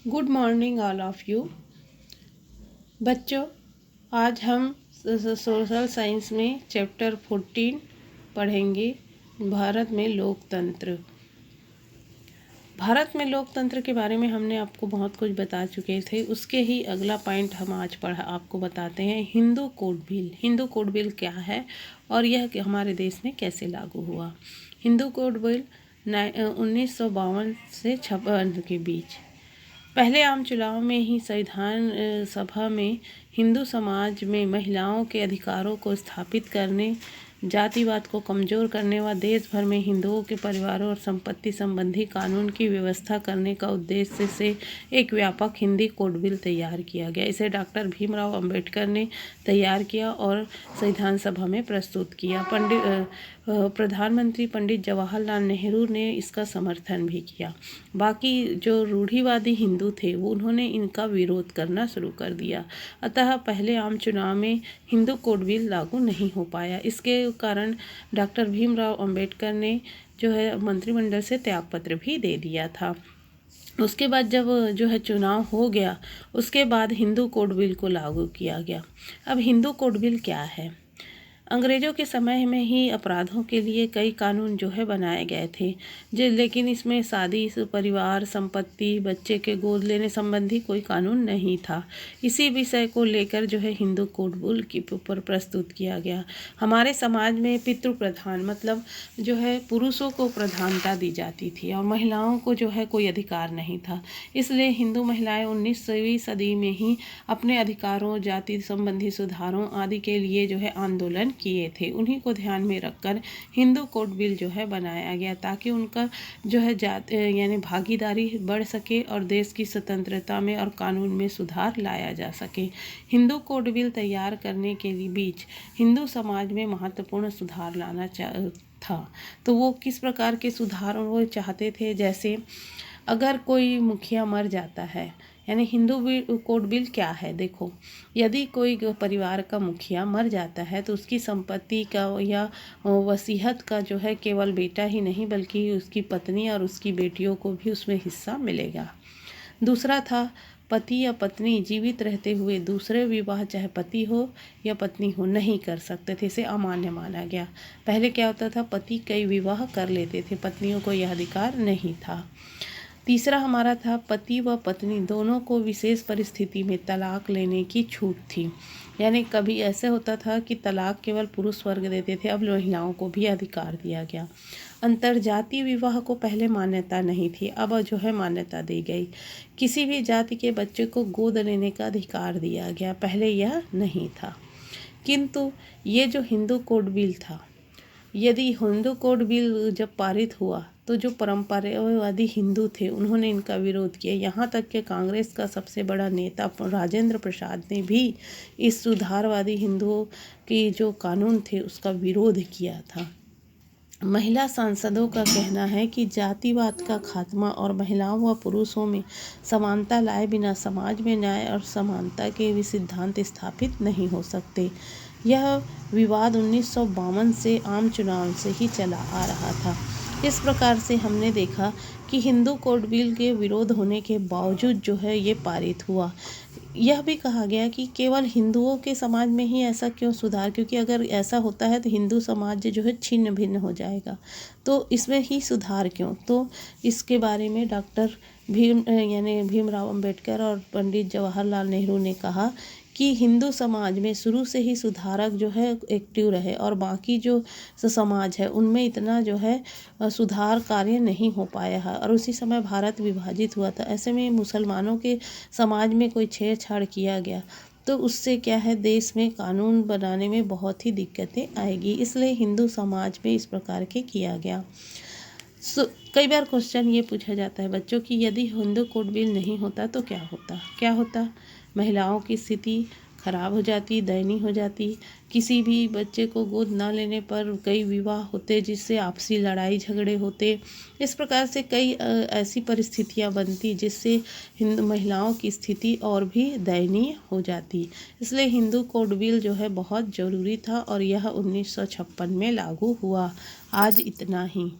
Good morning all of you. बच्चों, आज हम सोशल साइंस में चैप्टर 14 पढ़ेंगे। भारत में लोकतंत्र। भारत में लोकतंत्र के बारे में हमने आपको बहुत कुछ बता चुके थे। उसके ही अगला पॉइंट हम आज आपको बताते हैं। Hindu code bill. Hindu code bill क्या है और यह हमारे देश में कैसे लागू हुआ। हिंदू कोड बिल 1952 से 56 के बीच पहले आम चुनाव में ही संविधान सभा में हिंदू समाज में महिलाओं के अधिकारों को स्थापित करने, जातिवाद को कमज़ोर करने व देश भर में हिंदुओं के परिवारों और संपत्ति संबंधी कानून की व्यवस्था करने का उद्देश्य से एक व्यापक हिंदी कोड बिल तैयार किया गया। इसे डॉक्टर भीमराव अंबेडकर ने तैयार किया और संविधान सभा में प्रस्तुत किया। प्रधानमंत्री पंडित जवाहरलाल नेहरू ने इसका समर्थन भी किया। बाकी जो रूढ़िवादी हिंदू थे वो उन्होंने इनका विरोध करना शुरू कर दिया। अतः पहले आम चुनाव में हिंदू कोड बिल लागू नहीं हो पाया। इसके कारण डॉक्टर भीमराव अंबेडकर ने जो है मंत्रिमंडल से त्यागपत्र भी दे दिया था। उसके बाद जब जो है चुनाव हो गया, उसके बाद हिंदू कोड बिल को लागू किया गया। अब हिंदू कोड बिल क्या है? अंग्रेज़ों के समय में ही अपराधों के लिए कई कानून जो है बनाए गए थे, लेकिन इसमें शादी, परिवार, संपत्ति, बच्चे के गोद लेने संबंधी कोई कानून नहीं था। इसी विषय को लेकर जो है हिंदू कोड बिल के ऊपर प्रस्तुत किया गया। हमारे समाज में पितृ प्रधान मतलब जो है पुरुषों को प्रधानता दी जाती थी और महिलाओं को जो है कोई अधिकार नहीं था। इसलिए हिंदू महिलाएं 19वीं सदी में ही अपने अधिकारों, जाति संबंधी सुधारों आदि के लिए जो है आंदोलन किए थे। उन्हीं को ध्यान में रखकर हिंदू कोड बिल जो है बनाया गया ताकि उनका जो है यानी भागीदारी बढ़ सके और देश की स्वतंत्रता में और कानून में सुधार लाया जा सके। हिंदू कोड बिल तैयार करने के बीच हिंदू समाज में महत्वपूर्ण सुधार लाना था। तो वो किस प्रकार के सुधार वो चाहते थे? जैसे अगर कोई मुखिया मर जाता है, यानी हिंदू कोड बिल क्या है? देखो, यदि कोई परिवार का मुखिया मर जाता है तो उसकी संपत्ति का या वसीयत का जो है केवल बेटा ही नहीं बल्कि उसकी पत्नी और उसकी बेटियों को भी उसमें हिस्सा मिलेगा। दूसरा था, पति या पत्नी जीवित रहते हुए दूसरे विवाह, चाहे पति हो या पत्नी हो, नहीं कर सकते थे। इसे अमान्य माना गया। पहले क्या होता था, पति कई विवाह कर लेते थे, पत्नियों को यह अधिकार नहीं था। तीसरा हमारा था, पति व पत्नी दोनों को विशेष परिस्थिति में तलाक लेने की छूट थी। यानी कभी ऐसे होता था कि तलाक केवल पुरुष वर्ग देते थे, अब महिलाओं को भी अधिकार दिया गया। अंतरजातीय विवाह को पहले मान्यता नहीं थी, अब जो है मान्यता दी गई। किसी भी जाति के बच्चे को गोद लेने का अधिकार दिया गया, पहले यह नहीं था। किंतु ये जो हिंदू कोड बिल था, यदि हिंदू कोड बिल जब पारित हुआ तो जो परंपरावादी हिंदू थे उन्होंने इनका विरोध किया। यहाँ तक कि कांग्रेस का सबसे बड़ा नेता राजेंद्र प्रसाद ने भी इस सुधारवादी हिंदुओं की जो कानून थे उसका विरोध किया था। महिला सांसदों का कहना है कि जातिवाद का खात्मा और महिलाओं व पुरुषों में समानता लाए बिना समाज में न्याय और समानता के भी सिद्धांत स्थापित नहीं हो सकते। यह विवाद 1952 से आम चुनाव से ही चला आ रहा था। इस प्रकार से हमने देखा कि हिंदू कोड बिल के विरोध होने के बावजूद जो है ये पारित हुआ। यह भी कहा गया कि केवल हिंदुओं के समाज में ही ऐसा क्यों सुधार, क्योंकि अगर ऐसा होता है तो हिंदू समाज जो है छिन्न भिन्न हो जाएगा, तो इसमें ही सुधार क्यों। तो इसके बारे में डॉक्टर भीमराव अंबेडकर और पंडित जवाहरलाल नेहरू ने कहा कि हिंदू समाज में शुरू से ही सुधारक जो है एक्टिव रहे और बाकी जो समाज है उनमें इतना जो है सुधार कार्य नहीं हो पाया है। और उसी समय भारत विभाजित हुआ था, ऐसे में मुसलमानों के समाज में कोई छेड़छाड़ किया गया तो उससे क्या है, देश में कानून बनाने में बहुत ही दिक्कतें आएगी। इसलिए हिंदू समाज में इस प्रकार के किया गया। कई बार क्वेश्चन ये पूछा जाता है बच्चों कि यदि हिंदू कोड बिल नहीं होता तो क्या होता? महिलाओं की स्थिति खराब हो जाती, दयनीय हो जाती। किसी भी बच्चे को गोद ना लेने पर कई विवाह होते जिससे आपसी लड़ाई झगड़े होते। इस प्रकार से कई ऐसी परिस्थितियां बनती जिससे हिंदू महिलाओं की स्थिति और भी दयनीय हो जाती। इसलिए हिंदू कोड बिल जो है बहुत ज़रूरी था और यह 1956 में लागू हुआ। आज इतना ही।